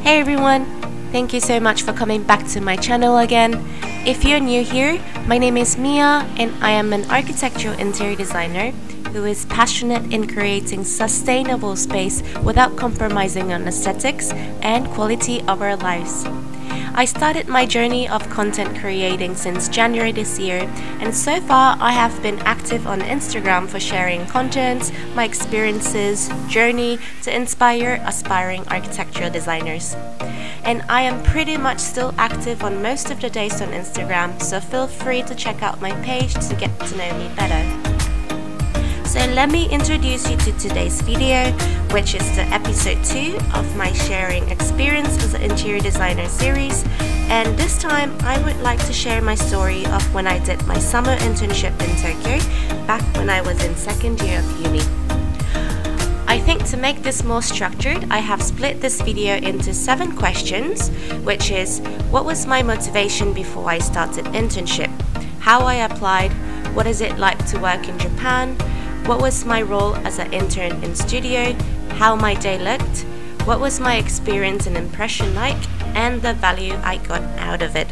Hey everyone! Thank you so much for coming back to my channel again. If you're new here, my name is Mia and I am an architectural interior designer who is passionate in creating sustainable space without compromising on aesthetics and quality of our lives. I started my journey of content creating since January this year, and so far I have been active on Instagram for sharing content, my experiences, journey to inspire aspiring architectural designers. And I am pretty much still active on most of the days on Instagram, so feel free to check out my page to get to know me better. So let me introduce you to today's video, which is the episode 2 of my sharing Experience as an interior designer series. And this time I would like to share my story of when I did my summer internship in Tokyo back when I was in second year of uni. I think to make this more structured, I have split this video into 7 questions, which is: what was my motivation before I started internship? How I applied? What is it like to work in Japan? What was my role as an intern in studio? How my day looked? What was my experience and impression like? And the value I got out of it.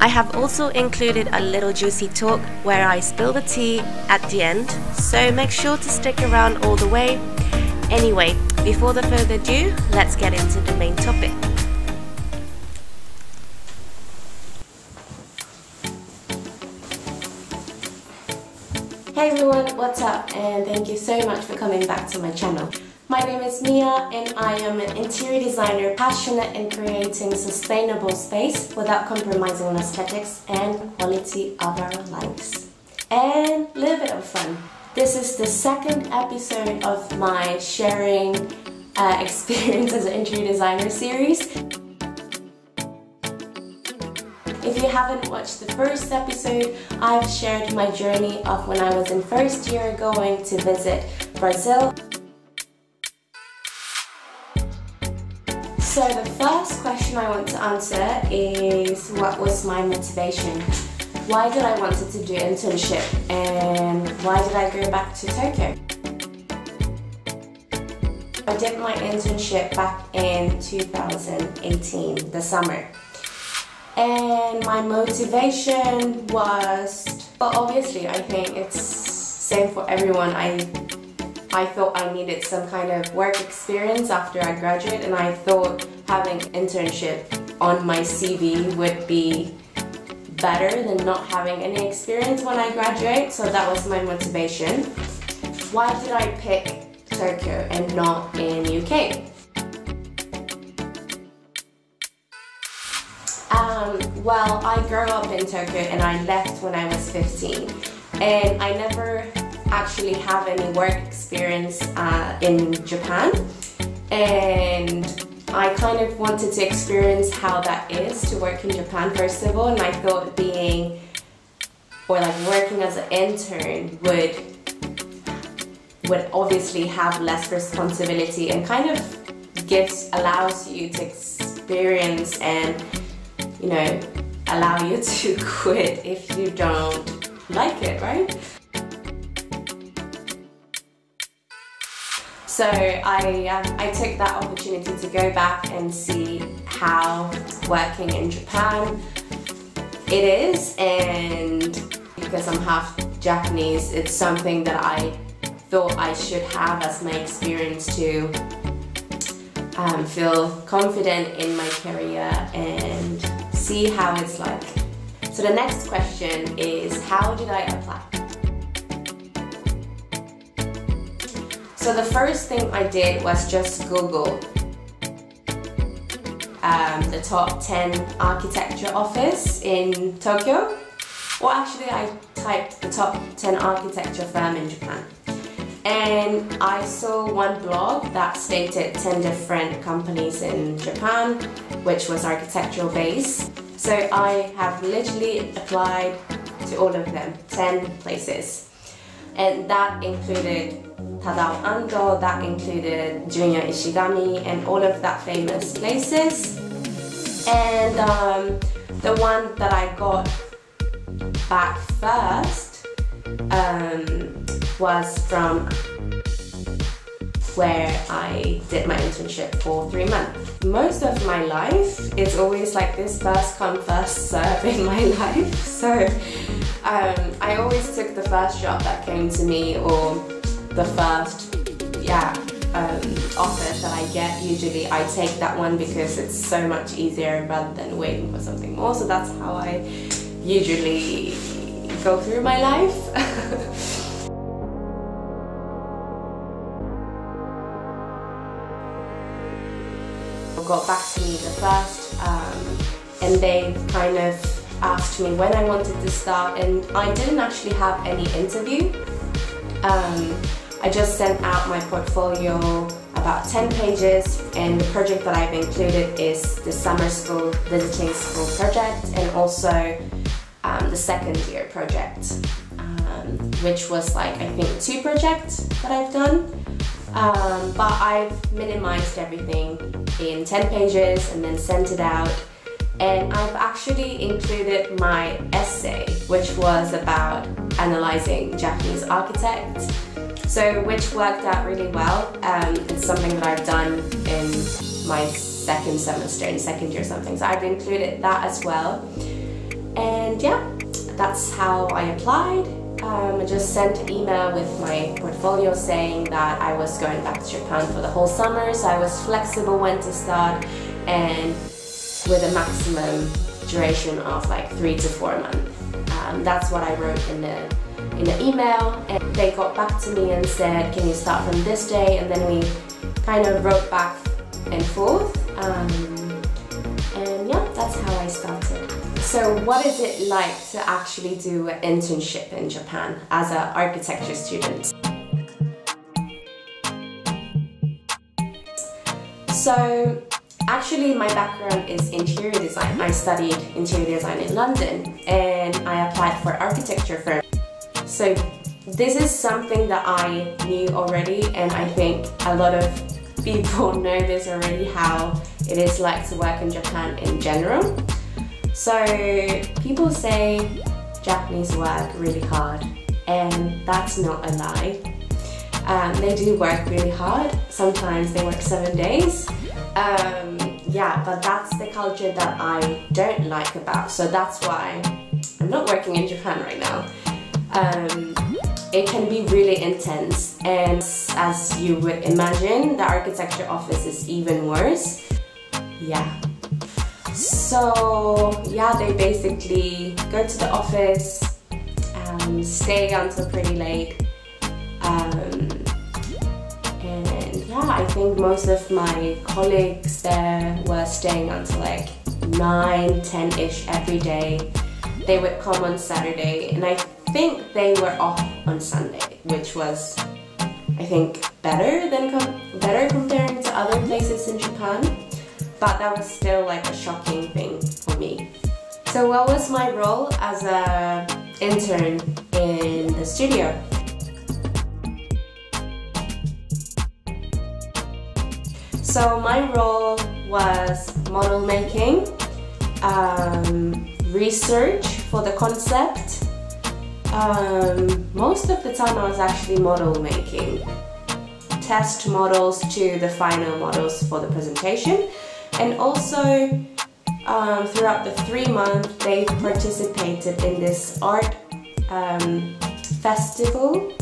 I have also included a little juicy talk where I spill the tea at the end, so make sure to stick around all the way. Anyway, before the further ado, let's get into the main topic. Hey everyone, what's up? And thank you so much for coming back to my channel. My name is Mia and I am an interior designer passionate in creating sustainable space without compromising on aesthetics and quality of our lives. And a little bit of fun. This is the second episode of my sharing Experience as an interior designer series. If you haven't watched the first episode, I've shared my journey of when I was in first year going to visit Brazil. So the first question I want to answer is, what was my motivation? Why did I wanted to do internship and why did I go back to Tokyo? I did my internship back in 2018, the summer. And my motivation was, well, obviously I think it's same for everyone. I thought I needed some kind of work experience after I graduated, and I thought having internship on my CV would be better than not having any experience when I graduate, so that was my motivation. Why did I pick Tokyo and not in UK? Well, I grew up in Tokyo and I left when I was 15, and I never actually have any work experience in Japan, and I kind of wanted to experience how that is to work in Japan first of all, and I thought being, or like working as an intern would obviously have less responsibility and kind of allows you to experience and, you know, allow you to quit if you don't like it, right? So I took that opportunity to go back and see how working in Japan it is, and because I'm half Japanese, it's something that I thought I should have as my experience to feel confident in my career and see how it's like. So the next question is, how did I apply? So the first thing I did was just Google the top 10 architecture office in Tokyo. Or actually I typed the top 10 architecture firm in Japan. And I saw one blog that stated 10 different companies in Japan, which was architectural based. So I have literally applied to all of them, 10 places. And that included Tadao Ando, that included Junya Ishigami, and all of that famous places. And the one that I got back first was from where I did my internship for 3 months. Most of my life, it's always like this first come, first serve in my life. So I always took the first job that came to me, or the first, offer that I get. Usually I take that one because it's so much easier rather than waiting for something more. So that's how I usually go through my life. Got back to me the first, and they kind of asked me when I wanted to start, and I didn't actually have any interview. I just sent out my portfolio, about 10 pages, and the project that I've included is the summer school visiting school project, and also the second year project, which was like, I think, 2 projects that I've done. But I've minimized everything in 10 pages and then sent it out. And I've actually included my essay, which was about analyzing Japanese architects. So, which worked out really well. It's something that I've done in my second semester, in second year something. So I've included that as well. And yeah, that's how I applied. I just sent an email with my portfolio saying that I was going back to Japan for the whole summer, so I was flexible when to start, and with a maximum duration of like 3 to 4 months. That's what I wrote in the email, and they got back to me and said, can you start from this day? And then we kind of wrote back and forth, and yeah, that's how I started. So what is it like to actually do an internship in Japan as an architecture student? So actually my background is interior design. I studied interior design in London, and I applied for architecture firm. So this is something that I knew already, and I think a lot of people know this already, how it is like to work in Japan in general. So people say Japanese work really hard, and that's not a lie. They do work really hard. Sometimes they work 7 days. Yeah, but that's the culture that I don't like about. So that's why I'm not working in Japan right now. It can be really intense, and as you would imagine, the architecture office is even worse. Yeah. So yeah, they basically go to the office, stay until pretty late, and yeah, I think most of my colleagues there were staying until like 9, 10-ish every day. They would come on Saturday, and I think they were off on Sunday, which was, I think, better comparing to other places in Japan. But that was still like a shocking thing for me. So what was my role as an intern in the studio? So my role was model making, research for the concept. Most of the time I was actually model making. Test models to the final models for the presentation. And also, throughout the 3 months, they participated in this art festival.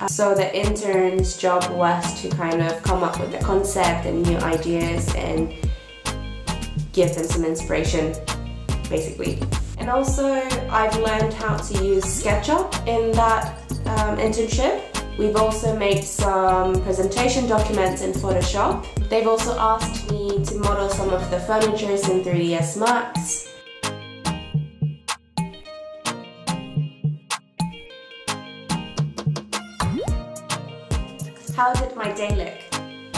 So the intern's job was to kind of come up with the concept and new ideas and give them some inspiration, basically. And also, I've learned how to use SketchUp in that internship. We've also made some presentation documents in Photoshop. They've also asked me to model some of the furniture in 3ds Max. How did my day look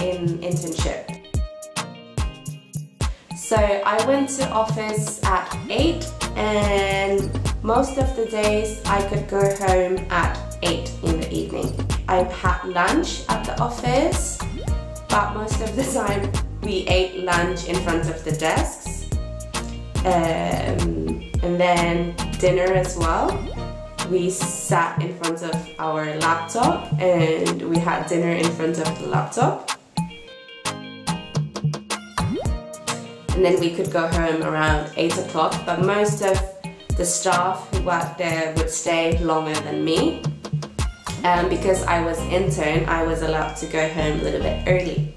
in internship? So I went to office at 8, and most of the days I could go home at 8 in the evening. I had lunch at the office, but most of the time we ate lunch in front of the desks, and then dinner as well. we sat in front of our laptop and we had dinner in front of the laptop. And then we could go home around 8 o'clock, but most of the staff who worked there would stay longer than me. Because I was intern, I was allowed to go home a little bit early,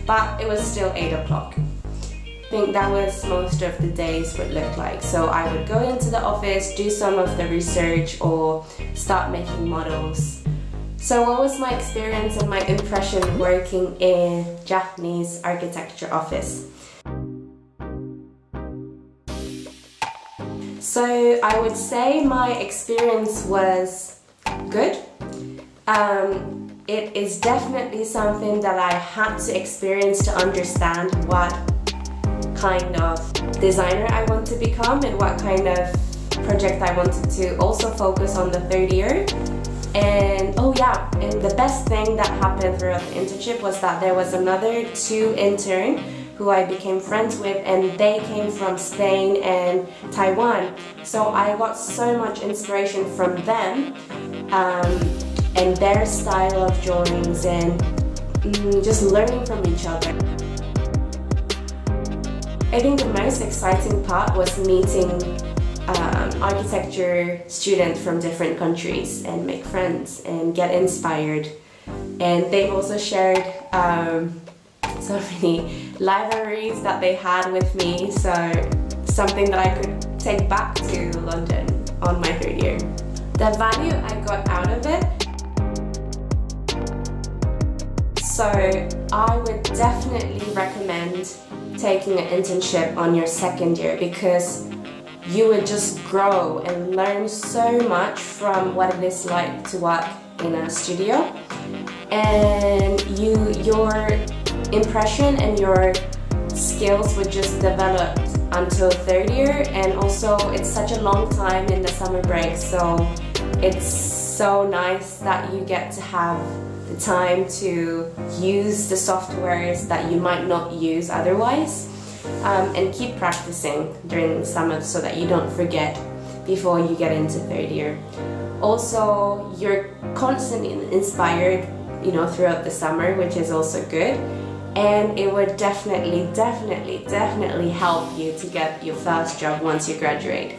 but it was still 8 o'clock. I think that was most of the days would look like. So I would go into the office, do some of the research or start making models. So what was my experience and my impression working in Japanese architecture office? So I would say my experience was good. It is definitely something that I had to experience to understand what kind of designer I want to become and what kind of project I wanted to also focus on the third year. And oh yeah, and the best thing that happened throughout the internship was that there was another 2 interns who I became friends with, and they came from Spain and Taiwan. So I got so much inspiration from them and their style of drawings and just learning from each other. I think the most exciting part was meeting architecture students from different countries and make friends and get inspired. And they've also shared so many libraries that they had with me, so something that I could take back to London on my third year. The value I got out of it, so I would definitely recommend taking an internship on your second year, because you would just grow and learn so much from what it is like to work in a studio, and your impression and your skills would just develop until third year. And also it's such a long time in the summer break, so it's so nice that you get to have the time to use the softwares that you might not use otherwise, and keep practicing during the summer so that you don't forget before you get into third year. Also, you're constantly inspired, you know, throughout the summer, which is also good. And it would definitely help you to get your first job once you graduate.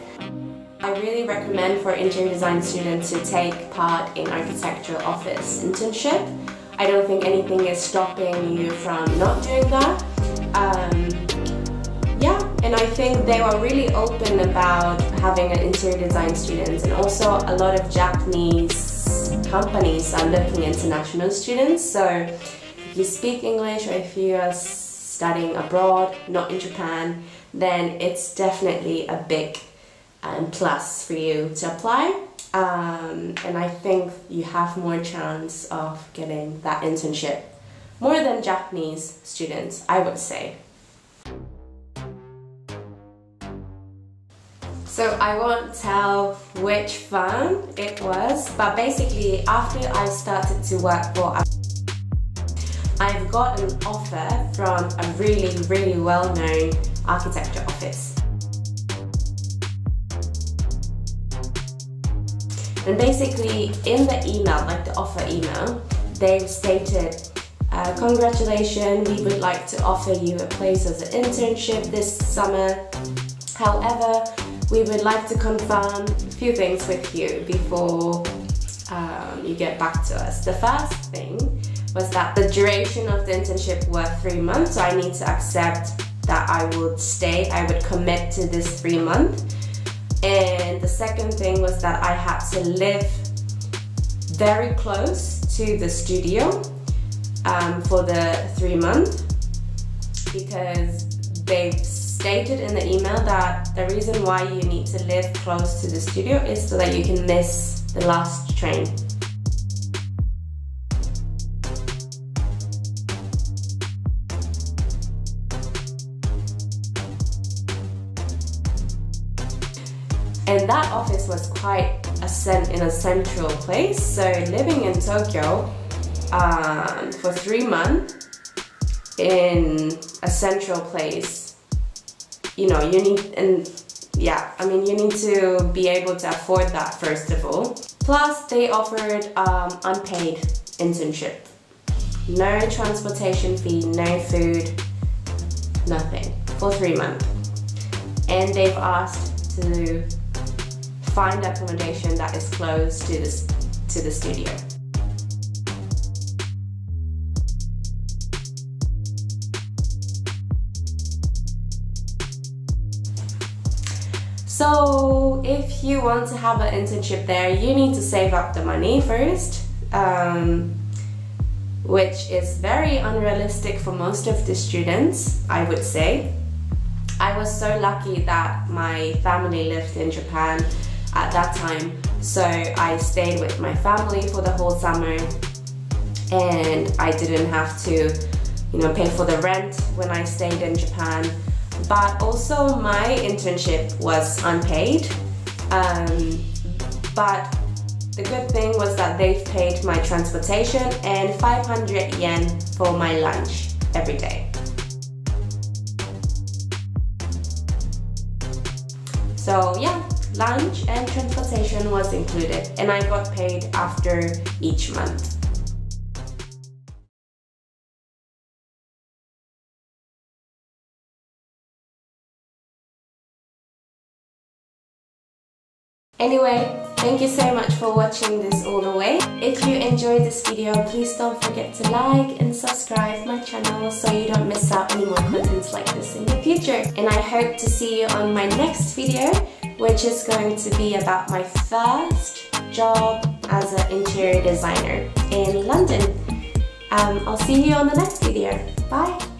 I really recommend for interior design students to take part in architectural office internship. I don't think anything is stopping you from not doing that. Yeah, and I think they were really open about having an interior design students, and also a lot of Japanese companies are looking international students. So if you speak English or if you are studying abroad, not in Japan, then it's definitely a big plus for you to apply. And I think you have more chance of getting that internship, more than Japanese students, I would say. So I won't tell which firm it was, but basically after I started to work for, I've got an offer from a really well-known architecture office. And basically in the email, like the offer email, they stated, congratulations, we would like to offer you a place as an internship this summer. However, we would like to confirm a few things with you before you get back to us. The first thing was that the duration of the internship was 3 months, so I need to accept that I would stay, I would commit to this 3 months. And the second thing was that I had to live very close to the studio for the 3 months, because they've stated in the email that the reason why you need to live close to the studio is so that you can miss the last train. And that office was quite in a central place, so living in Tokyo for 3 months in a central place, you know, you need, and yeah, I mean, you need to be able to afford that first of all. Plus, they offered unpaid internship. No transportation fee, no food, nothing for 3 months. And they've asked to find accommodation that is close to the studio. So if you want to have an internship there, you need to save up the money first, which is very unrealistic for most of the students, I would say. I was so lucky that my family lived in Japan at that time, so I stayed with my family for the whole summer and I didn't have to, pay for the rent when I stayed in Japan. But also my internship was unpaid, but the good thing was that they've paid my transportation and 500 yen for my lunch every day. So yeah, lunch and transportation was included, and I got paid after each month. Anyway, thank you so much for watching this all the way. If you enjoyed this video, please don't forget to like and subscribe my channel so you don't miss out any more contents like this in the future. And I hope to see you on my next video, which is going to be about my first job as an interior designer in London. I'll see you on the next video. Bye!